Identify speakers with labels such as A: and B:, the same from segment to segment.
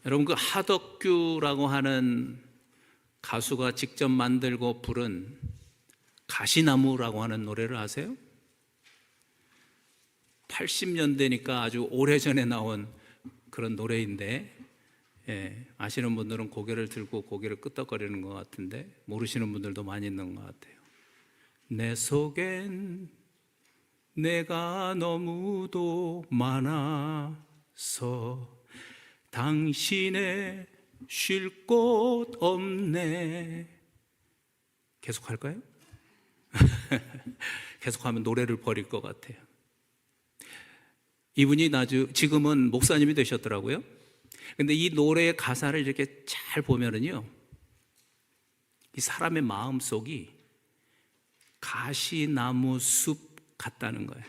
A: 여러분, 그 하덕규라고 하는 가수가 직접 만들고 부른 가시나무라고 하는 노래를 아세요? 80년대니까 아주 오래전에 나온 그런 노래인데, 아시는 분들은 고개를 들고 고개를 끄덕거리는 것 같은데 모르시는 분들도 많이 있는 것 같아요. 내 속엔 내가 너무도 많아서 당신의 쉴 곳 없네. 계속 할까요? 계속하면 노래를 버릴 것 같아요. 이분이 지금은 목사님이 되셨더라고요. 근데 이 노래의 가사를 이렇게 잘 보면은요, 이 사람의 마음속이 가시나무 숲 같다는 거예요.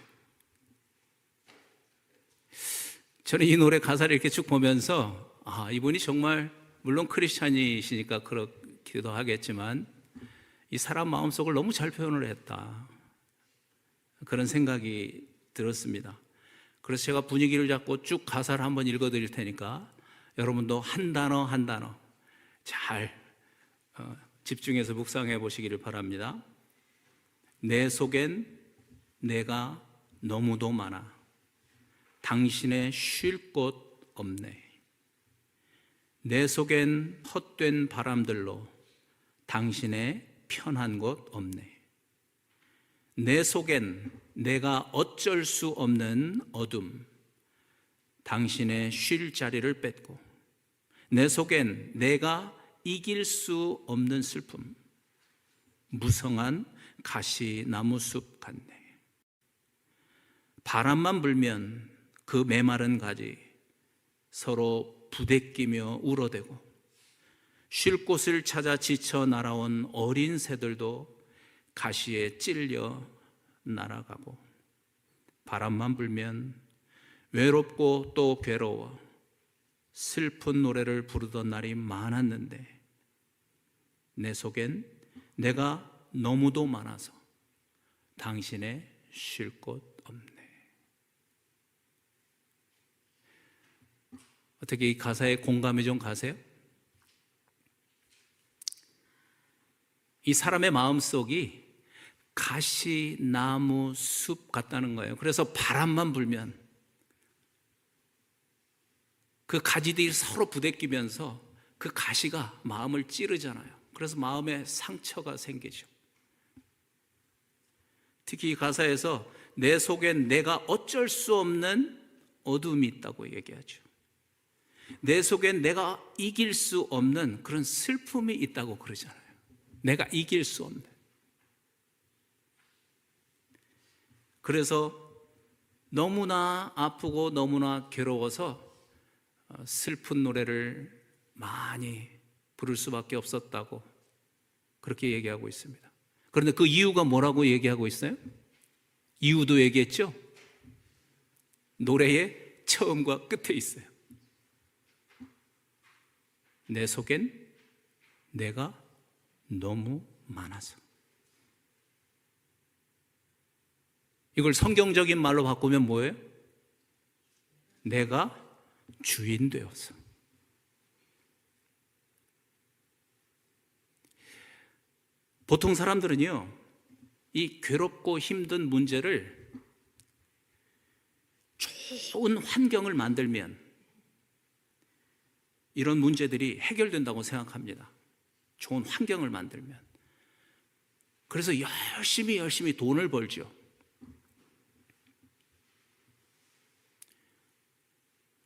A: 저는 이 노래 가사를 이렇게 쭉 보면서 이분이 정말, 물론 크리스찬이시니까 그렇기도 하겠지만 이 사람 마음속을 너무 잘 표현을 했다, 그런 생각이 들었습니다. 그래서 제가 분위기를 잡고 쭉 가사를 한번 읽어드릴 테니까 여러분도 한 단어 한 단어 잘 집중해서 묵상해 보시기를 바랍니다. 내 속엔 내가 너무도 많아 당신의 쉴 곳 없네. 내 속엔 헛된 바람들로 당신의 편한 곳 없네. 내 속엔 내가 어쩔 수 없는 어둠, 당신의 쉴 자리를 뺏고, 내 속엔 내가 이길 수 없는 슬픔, 무성한 가시나무 숲 같네. 바람만 불면 그 메마른 가지 서로 부대끼며 울어대고, 쉴 곳을 찾아 지쳐 날아온 어린 새들도 가시에 찔려 날아가고, 바람만 불면 외롭고 또 괴로워 슬픈 노래를 부르던 날이 많았는데 내 속엔 내가 너무도 많아서 당신의 쉴 곳 없네. 어떻게 이 가사에 공감이 좀 가세요? 이 사람의 마음속이 가시나무 숲 같다는 거예요. 그래서 바람만 불면 그 가지들이 서로 부대끼면서 그 가시가 마음을 찌르잖아요. 그래서 마음에 상처가 생기죠. 특히 이 가사에서 내 속엔 내가 어쩔 수 없는 어둠이 있다고 얘기하죠. 내 속엔 내가 이길 수 없는 그런 슬픔이 있다고 그러잖아요. 내가 이길 수 없는. 그래서 너무나 아프고 너무나 괴로워서 슬픈 노래를 많이 부를 수밖에 없었다고 그렇게 얘기하고 있습니다. 그런데 그 이유가 뭐라고 얘기하고 있어요? 이유도 얘기했죠? 노래의 처음과 끝에 있어요. 내 속엔 내가 너무 많아서. 이걸 성경적인 말로 바꾸면 뭐예요? 내가 주인 되어서. 보통 사람들은요, 이 괴롭고 힘든 문제를 좋은 환경을 만들면 이런 문제들이 해결된다고 생각합니다. 좋은 환경을 만들면. 그래서 열심히 돈을 벌죠.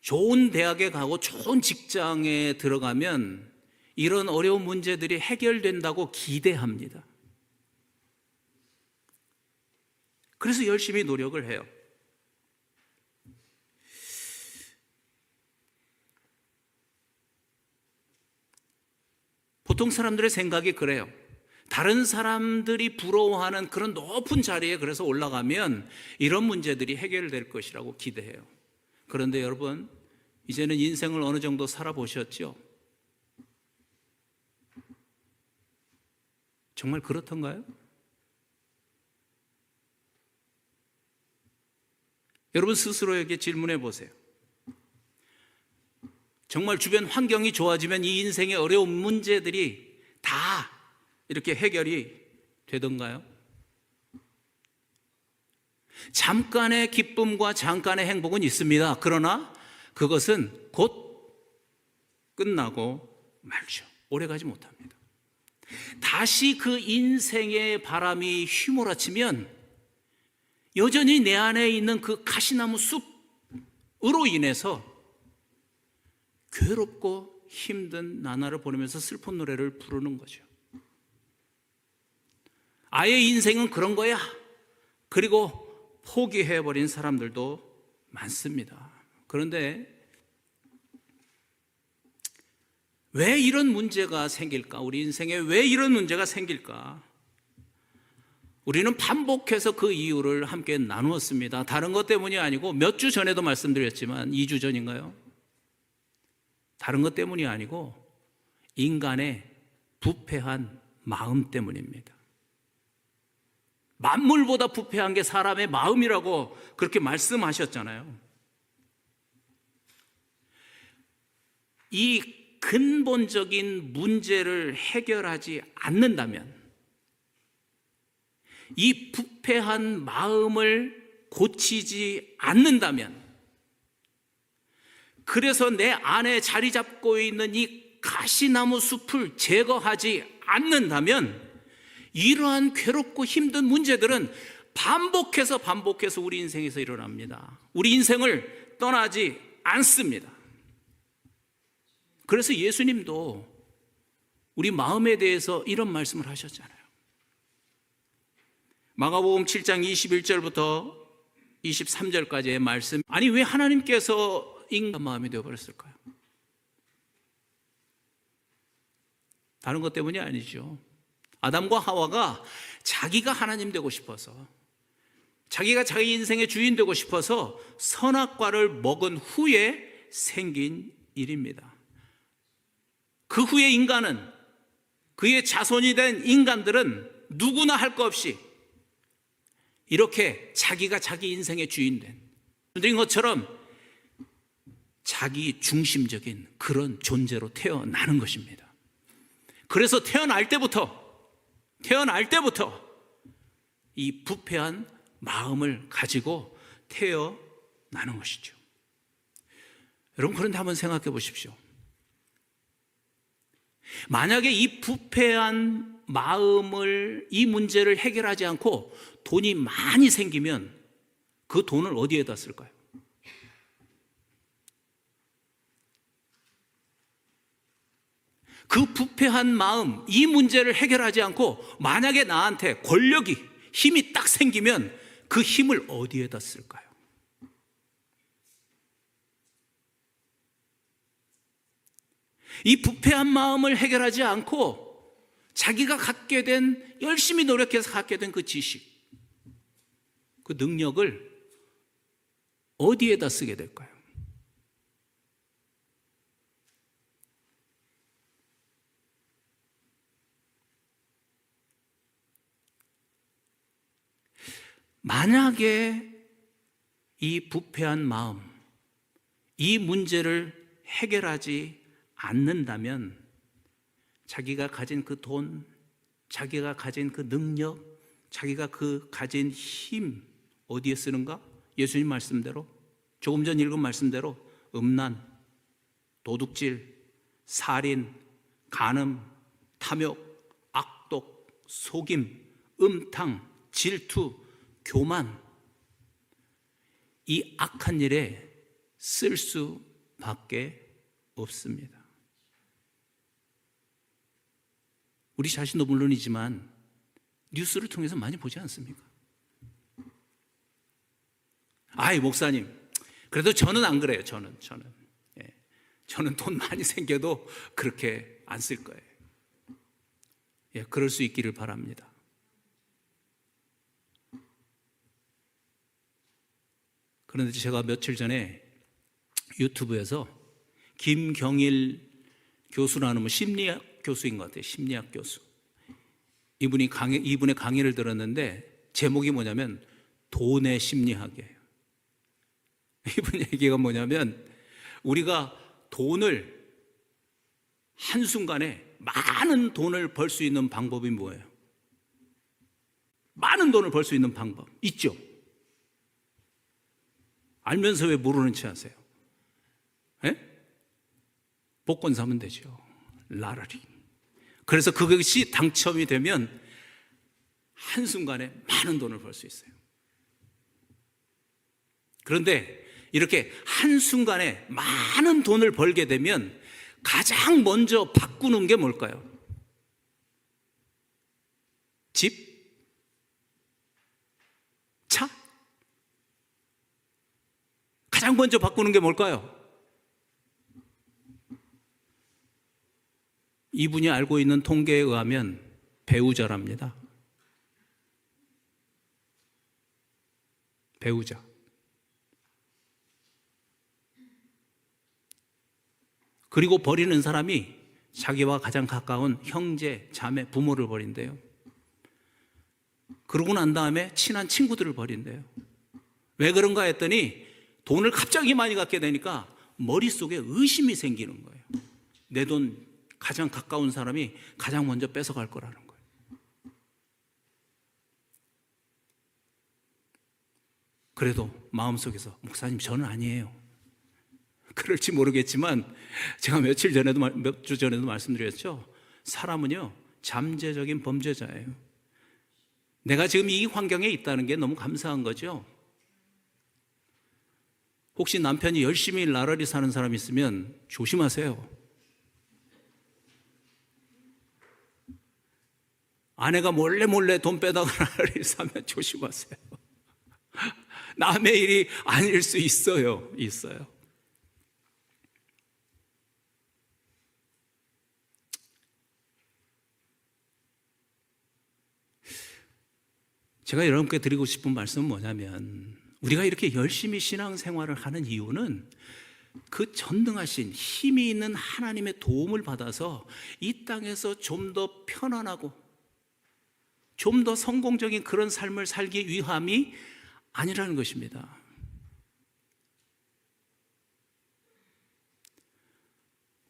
A: 좋은 대학에 가고 좋은 직장에 들어가면 이런 어려운 문제들이 해결된다고 기대합니다. 그래서 열심히 노력을 해요. 보통 사람들의 생각이 그래요. 다른 사람들이 부러워하는 그런 높은 자리에 그래서 올라가면 이런 문제들이 해결될 것이라고 기대해요. 그런데 여러분, 이제는 인생을 어느 정도 살아보셨죠? 정말 그렇던가요? 여러분 스스로에게 질문해 보세요. 정말 주변 환경이 좋아지면 이 인생의 어려운 문제들이 다 이렇게 해결이 되던가요? 잠깐의 기쁨과 잠깐의 행복은 있습니다. 그러나 그것은 곧 끝나고 말죠. 오래가지 못합니다. 다시 그 인생의 바람이 휘몰아치면 여전히 내 안에 있는 그 가시나무 숲으로 인해서 괴롭고 힘든 나날을 보내면서 슬픈 노래를 부르는 거죠. 아예 인생은 그런 거야. 그리고 포기해버린 사람들도 많습니다. 그런데 왜 이런 문제가 생길까? 우리 인생에 왜 이런 문제가 생길까? 우리는 반복해서 그 이유를 함께 나누었습니다. 다른 것 때문이 아니고 몇 주 전에도 말씀드렸지만 2주 전인가요? 다른 것 때문이 아니고 인간의 부패한 마음 때문입니다. 만물보다 부패한 게 사람의 마음이라고 그렇게 말씀하셨잖아요. 이 근본적인 문제를 해결하지 않는다면, 이 부패한 마음을 고치지 않는다면, 그래서 내 안에 자리 잡고 있는 이 가시나무 숲을 제거하지 않는다면 이러한 괴롭고 힘든 문제들은 반복해서 우리 인생에서 일어납니다. 우리 인생을 떠나지 않습니다. 그래서 예수님도 우리 마음에 대해서 이런 말씀을 하셨잖아요. 마가복음 7장 21절부터 23절까지의 말씀. 아니, 왜 하나님께서 인간 마음이 되어버렸을까요? 다른 것 때문이 아니죠. 아담과 하와가 자기가 하나님 되고 싶어서, 자기가 자기 인생의 주인 되고 싶어서 선악과를 먹은 후에 생긴 일입니다. 그 후에 인간은, 그의 자손이 된 인간들은 누구나 할 것 없이 이렇게 자기가 자기 인생의 주인 된 것처럼 자기 중심적인 그런 존재로 태어나는 것입니다. 그래서 태어날 때부터 이 부패한 마음을 가지고 태어나는 것이죠. 여러분, 그런데 한번 생각해 보십시오. 만약에 이 부패한 마음을, 이 문제를 해결하지 않고 돈이 많이 생기면 그 돈을 어디에다 쓸까요? 그 부패한 마음, 이 문제를 해결하지 않고 만약에 나한테 권력이, 힘이 딱 생기면 그 힘을 어디에다 쓸까요? 이 부패한 마음을 해결하지 않고 자기가 갖게 된, 열심히 노력해서 갖게 된 그 지식, 그 능력을 어디에다 쓰게 될까요? 만약에 이 부패한 마음, 이 문제를 해결하지 않는다면 자기가 가진 그 돈, 자기가 가진 그 능력, 자기가 가진 힘 어디에 쓰는가? 예수님 말씀대로, 조금 전 읽은 말씀대로 음란, 도둑질, 살인, 간음, 탐욕, 악독, 속임, 음탕, 질투, 교만, 이 악한 일에 쓸 수밖에 없습니다. 우리 자신도 물론이지만 뉴스를 통해서 많이 보지 않습니까? 아이, 목사님, 그래도 저는 안 그래요. 저는 돈 많이 생겨도 그렇게 안 쓸 거예요. 예, 그럴 수 있기를 바랍니다. 그런데 제가 며칠 전에 유튜브에서 김경일 교수라는 심리학 교수인 것 같아요. 심리학 교수. 이분의 강의를 들었는데 제목이 뭐냐면 돈의 심리학이에요. 이분 얘기가 뭐냐면 우리가 돈을 한순간에 많은 돈을 벌 수 있는 방법이 뭐예요? 많은 돈을 벌 수 있는 방법 있죠? 알면서 왜 모르는 체 하세요? 예? 복권 사면 되죠. 라라리. 그래서 그것이 당첨이 되면 한순간에 많은 돈을 벌 수 있어요. 그런데 이렇게 한순간에 많은 돈을 벌게 되면 가장 먼저 바꾸는 게 뭘까요? 집? 차? 가장 먼저 바꾸는 게 뭘까요? 이분이 알고 있는 통계에 의하면 배우자랍니다. 배우자. 그리고 버리는 사람이 자기와 가장 가까운 형제, 자매, 부모를 버린대요. 그러고 난 다음에 친한 친구들을 버린대요. 왜 그런가 했더니 돈을 갑자기 많이 갖게 되니까 머릿속에 의심이 생기는 거예요. 내 돈 가장 가까운 사람이 가장 먼저 뺏어갈 거라는 거예요. 그래도 마음속에서 목사님 저는 아니에요. 그럴지 모르겠지만 제가 몇 주 전에도 말씀드렸죠. 사람은요 잠재적인 범죄자예요. 내가 지금 이 환경에 있다는 게 너무 감사한 거죠. 혹시 남편이 열심히 나날이 사는 사람 있으면 조심하세요. 아내가 몰래 돈 빼다가 나날이 사면 조심하세요. 남의 일이 아닐 수 있어요. 제가 여러분께 드리고 싶은 말씀은 뭐냐면 우리가 이렇게 열심히 신앙생활을 하는 이유는 그 전능하신 힘이 있는 하나님의 도움을 받아서 이 땅에서 좀 더 편안하고 좀 더 성공적인 그런 삶을 살기 위함이 아니라는 것입니다.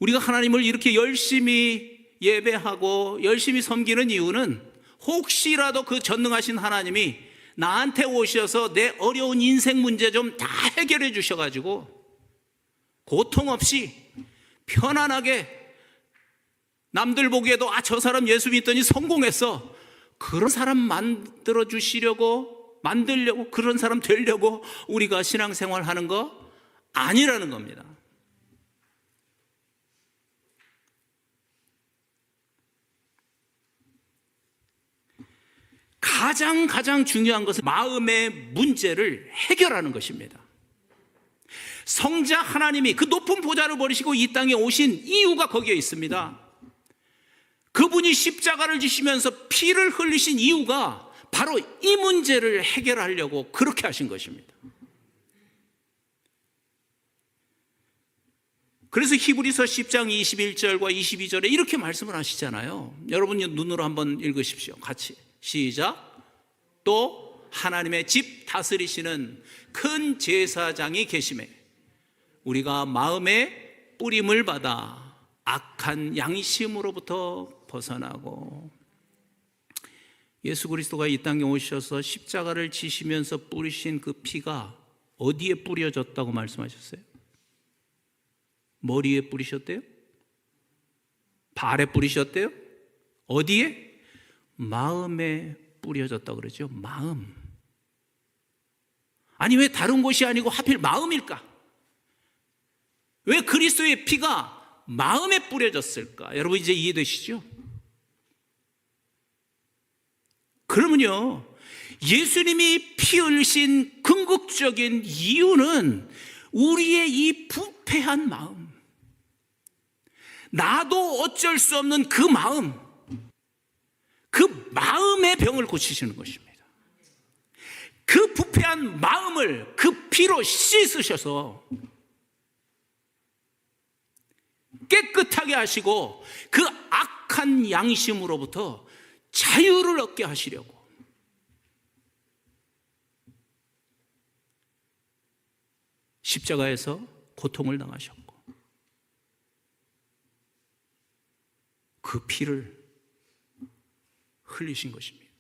A: 우리가 하나님을 이렇게 열심히 예배하고 열심히 섬기는 이유는 혹시라도 그 전능하신 하나님이 나한테 오셔서 내 어려운 인생 문제 좀 다 해결해 주셔가지고 고통 없이 편안하게 남들 보기에도 저 사람 예수 믿더니 성공했어, 그런 사람 만들려고 그런 사람 되려고 우리가 신앙생활 하는 거 아니라는 겁니다. 가장 중요한 것은 마음의 문제를 해결하는 것입니다. 성자 하나님이 그 높은 보좌를 버리시고 이 땅에 오신 이유가 거기에 있습니다. 그분이 십자가를 지시면서 피를 흘리신 이유가 바로 이 문제를 해결하려고 그렇게 하신 것입니다. 그래서 히브리서 10장 21절과 22절에 이렇게 말씀을 하시잖아요. 여러분 눈으로 한번 읽으십시오. 같이 시작. 또 하나님의 집 다스리시는 큰 제사장이 계심에 우리가 마음의 뿌림을 받아 악한 양심으로부터 벗어나고. 예수 그리스도가 이 땅에 오셔서 십자가를 지시면서 뿌리신 그 피가 어디에 뿌려졌다고 말씀하셨어요? 머리에 뿌리셨대요? 발에 뿌리셨대요? 어디에? 마음에 뿌려졌다고 그러죠. 마음. 아니 왜 다른 곳이 아니고 하필 마음일까? 왜 그리스도의 피가 마음에 뿌려졌을까? 여러분 이제 이해되시죠? 그러면요, 예수님이 피 흘리신 궁극적인 이유는 우리의 이 부패한 마음, 나도 어쩔 수 없는 그 마음, 그 마음의 병을 고치시는 것입니다. 그 부패한 마음을 그 피로 씻으셔서 깨끗하게 하시고 그 악한 양심으로부터 자유를 얻게 하시려고 십자가에서 고통을 당하셨고 그 피를 흘리신 것입니다.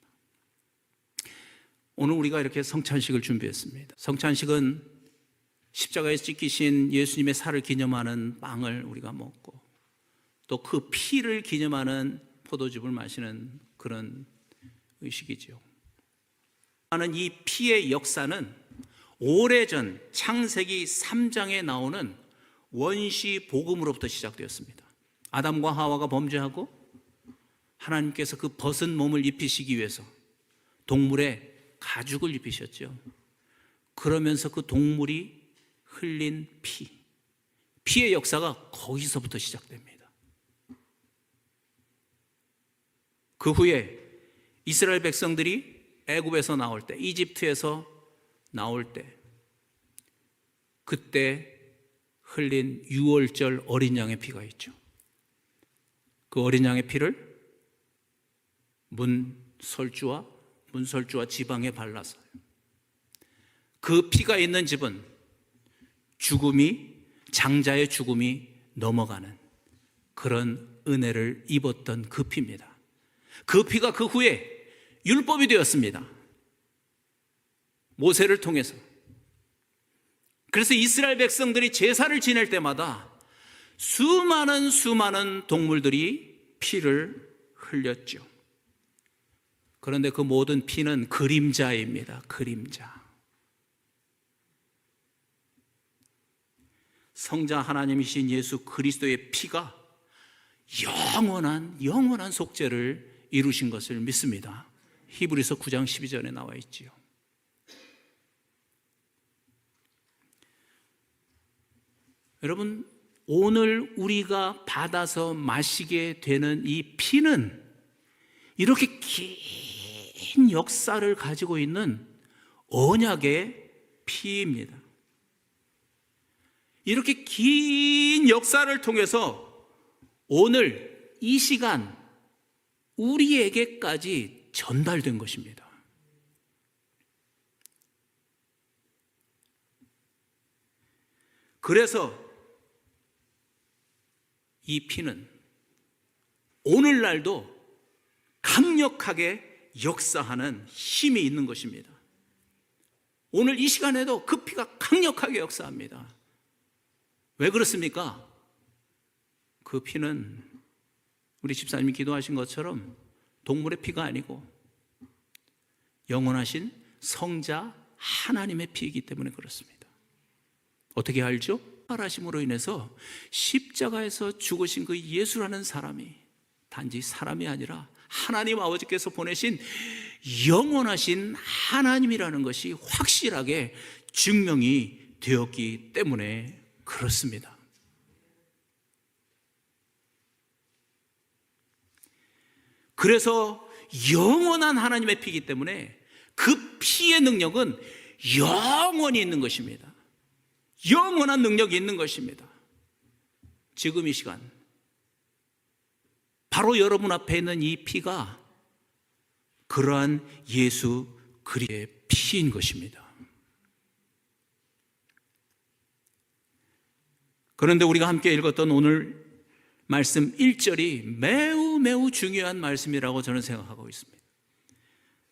A: 오늘 우리가 이렇게 성찬식을 준비했습니다. 성찬식은 십자가에 찍히신 예수님의 살을 기념하는 빵을 우리가 먹고 또 그 피를 기념하는 포도즙을 마시는 그런 의식이죠. 이 피의 역사는 오래전 창세기 3장에 나오는 원시 복음으로부터 시작되었습니다. 아담과 하와가 범죄하고 하나님께서 그 벗은 몸을 입히시기 위해서 동물에 가죽을 입히셨죠. 그러면서 그 동물이 흘린 피의 역사가 거기서부터 시작됩니다. 그 후에 이스라엘 백성들이 애굽에서 나올 때, 이집트에서 나올 때, 그때 흘린 유월절 어린 양의 피가 있죠. 그 어린 양의 피를 문설주와 지방에 발라서요. 그 피가 있는 집은 장자의 죽음이 넘어가는 그런 은혜를 입었던 그 피입니다. 그 피가 그 후에 율법이 되었습니다. 모세를 통해서. 그래서 이스라엘 백성들이 제사를 지낼 때마다 수많은 동물들이 피를 흘렸죠. 그런데 그 모든 피는 그림자입니다. 그림자. 성자 하나님이신 예수 그리스도의 피가 영원한 속죄를 이루신 것을 믿습니다. 히브리서 9장 12절에 나와 있지요. 여러분, 오늘 우리가 받아서 마시게 되는 이 피는 이렇게 긴 역사를 가지고 있는 언약의 피입니다. 이렇게 긴 역사를 통해서 오늘 이 시간 우리에게까지 전달된 것입니다. 그래서 이 피는 오늘날도 강력하게 역사하는 힘이 있는 것입니다. 오늘 이 시간에도 그 피가 강력하게 역사합니다. 왜 그렇습니까? 그 피는 우리 집사님이 기도하신 것처럼 동물의 피가 아니고 영원하신 성자 하나님의 피이기 때문에 그렇습니다. 어떻게 알죠? 부활하심으로 인해서 십자가에서 죽으신 그 예수라는 사람이 단지 사람이 아니라 하나님 아버지께서 보내신 영원하신 하나님이라는 것이 확실하게 증명이 되었기 때문에 그렇습니다. 그래서 영원한 하나님의 피이기 때문에 그 피의 능력은 영원히 있는 것입니다. 영원한 능력이 있는 것입니다. 지금 이 시간 바로 여러분 앞에 있는 이 피가 그러한 예수 그리스도의 피인 것입니다. 그런데 우리가 함께 읽었던 오늘 말씀 1절이 매우 중요한 말씀이라고 저는 생각하고 있습니다.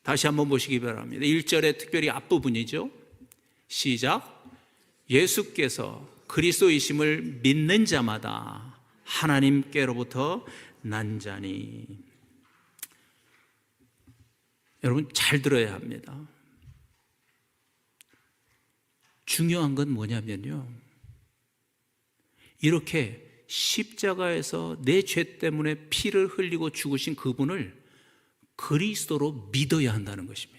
A: 다시 한번 보시기 바랍니다. 1절의 특별히 앞부분이죠. 시작. 예수께서 그리스도이심을 믿는 자마다 하나님께로부터 난 자니. 여러분 잘 들어야 합니다. 중요한 건 뭐냐면요, 이렇게 십자가에서 내 죄 때문에 피를 흘리고 죽으신 그분을 그리스도로 믿어야 한다는 것입니다.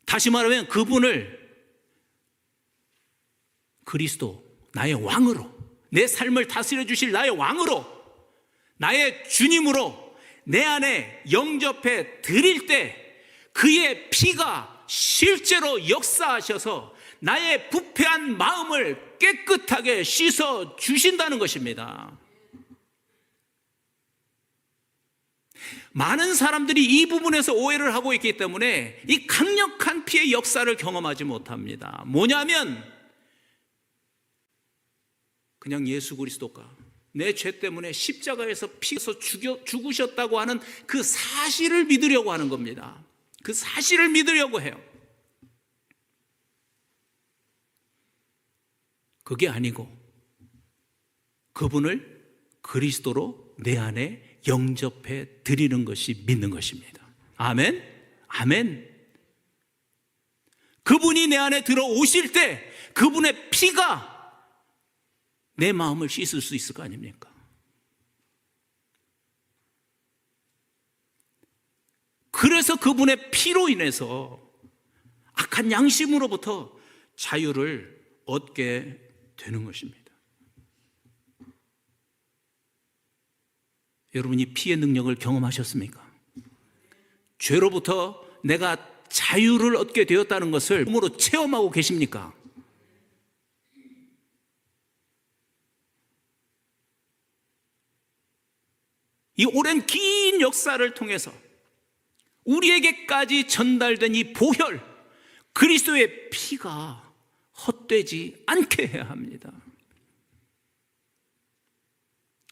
A: 다시 말하면 그분을 그리스도, 나의 왕으로, 내 삶을 다스려 주실 나의 왕으로, 나의 주님으로 내 안에 영접해 드릴 때 그의 피가 실제로 역사하셔서 나의 부패한 마음을 깨끗하게 씻어 주신다는 것입니다. 많은 사람들이 이 부분에서 오해를 하고 있기 때문에 이 강력한 피의 역사를 경험하지 못합니다. 뭐냐면 그냥 예수 그리스도가 내 죄 때문에 십자가에서 피에서 죽으셨다고 하는 그 사실을 믿으려고 하는 겁니다. 그 사실을 믿으려고 해요. 그게 아니고 그분을 그리스도로 내 안에 영접해 드리는 것이 믿는 것입니다. 아멘? 아멘. 그분이 내 안에 들어오실 때 그분의 피가 내 마음을 씻을 수 있을 거 아닙니까? 그래서 그분의 피로 인해서 악한 양심으로부터 자유를 얻게 되는 것입니다. 여러분이 피의 능력을 경험하셨습니까? 죄로부터 내가 자유를 얻게 되었다는 것을 몸으로 체험하고 계십니까? 이 오랜 긴 역사를 통해서 우리에게까지 전달된 이 보혈, 그리스도의 피가 헛되지 않게 해야 합니다.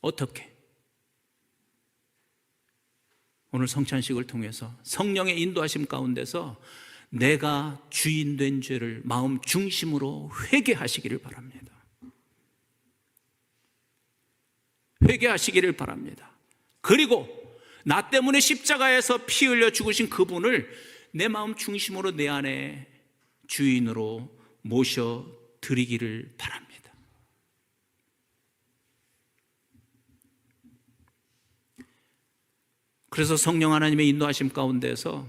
A: 어떻게? 오늘 성찬식을 통해서 성령의 인도하심 가운데서 내가 주인 된 죄를 마음 중심으로 회개하시기를 바랍니다. 회개하시기를 바랍니다. 그리고 나 때문에 십자가에서 피 흘려 죽으신 그분을 내 마음 중심으로 내 안에 주인으로 모셔 드리기를 바랍니다. 그래서 성령 하나님의 인도하심 가운데서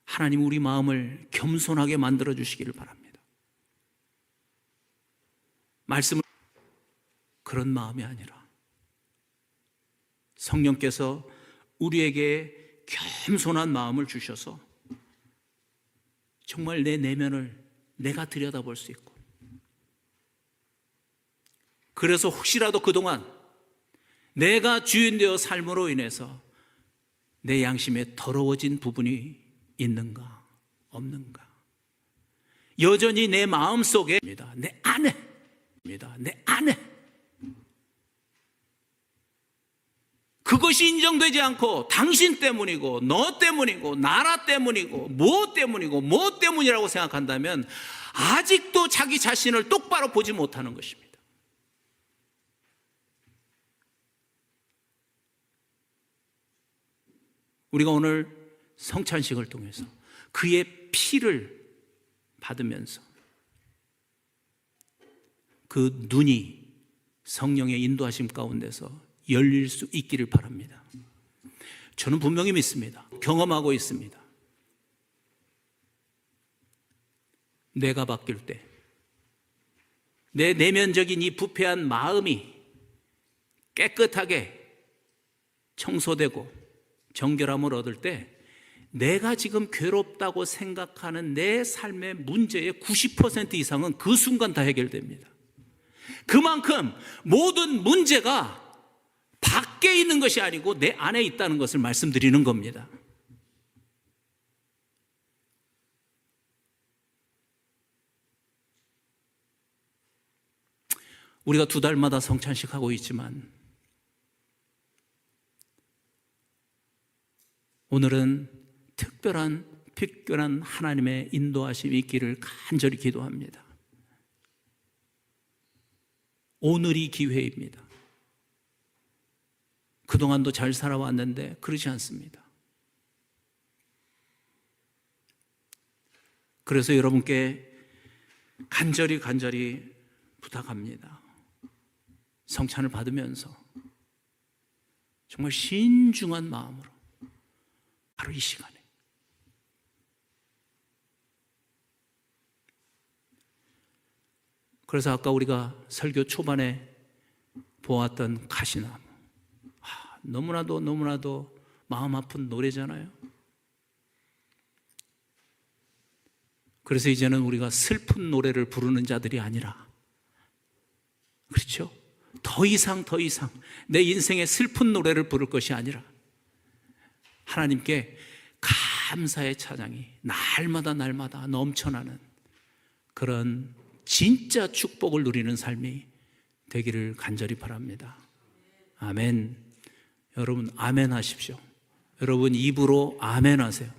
A: 하나님 우리 마음을 겸손하게 만들어 주시기를 바랍니다. 말씀을 그런 마음이 아니라 성령께서 우리에게 겸손한 마음을 주셔서 정말 내 내면을 내가 들여다볼 수 있고, 그래서 혹시라도 그동안 내가 주인 되어 삶으로 인해서 내 양심에 더러워진 부분이 있는가 없는가, 여전히 내 마음속에 내 안에 그것이 인정되지 않고 당신 때문이고 너 때문이고 나라 때문이고 뭐 때문이라고 생각한다면 아직도 자기 자신을 똑바로 보지 못하는 것입니다. 우리가 오늘 성찬식을 통해서 그의 피를 받으면서 그 눈이 성령의 인도하심 가운데서 열릴 수 있기를 바랍니다. 저는 분명히 믿습니다. 경험하고 있습니다. 내가 바뀔 때, 내 내면적인 이 부패한 마음이 깨끗하게 청소되고 정결함을 얻을 때 내가 지금 괴롭다고 생각하는 내 삶의 문제의 90% 이상은 그 순간 다 해결됩니다. 그만큼 모든 문제가 밖에 있는 것이 아니고 내 안에 있다는 것을 말씀드리는 겁니다. 우리가 2달마다 성찬식 하고 있지만 오늘은 특별한 하나님의 인도하심이 있기를 간절히 기도합니다. 오늘이 기회입니다. 그동안도 잘 살아왔는데 그러지 않습니다. 그래서 여러분께 간절히 부탁합니다. 성찬을 받으면서 정말 신중한 마음으로 바로 이 시간에 그래서 아까 우리가 설교 초반에 보았던 가시나무, 너무나도 마음 아픈 노래잖아요. 그래서 이제는 우리가 슬픈 노래를 부르는 자들이 아니라, 그렇죠? 더 이상 내 인생의 슬픈 노래를 부를 것이 아니라 하나님께 감사의 찬양이 날마다 넘쳐나는 그런 진짜 축복을 누리는 삶이 되기를 간절히 바랍니다. 아멘. 여러분 아멘 하십시오. 여러분 입으로 아멘 하세요.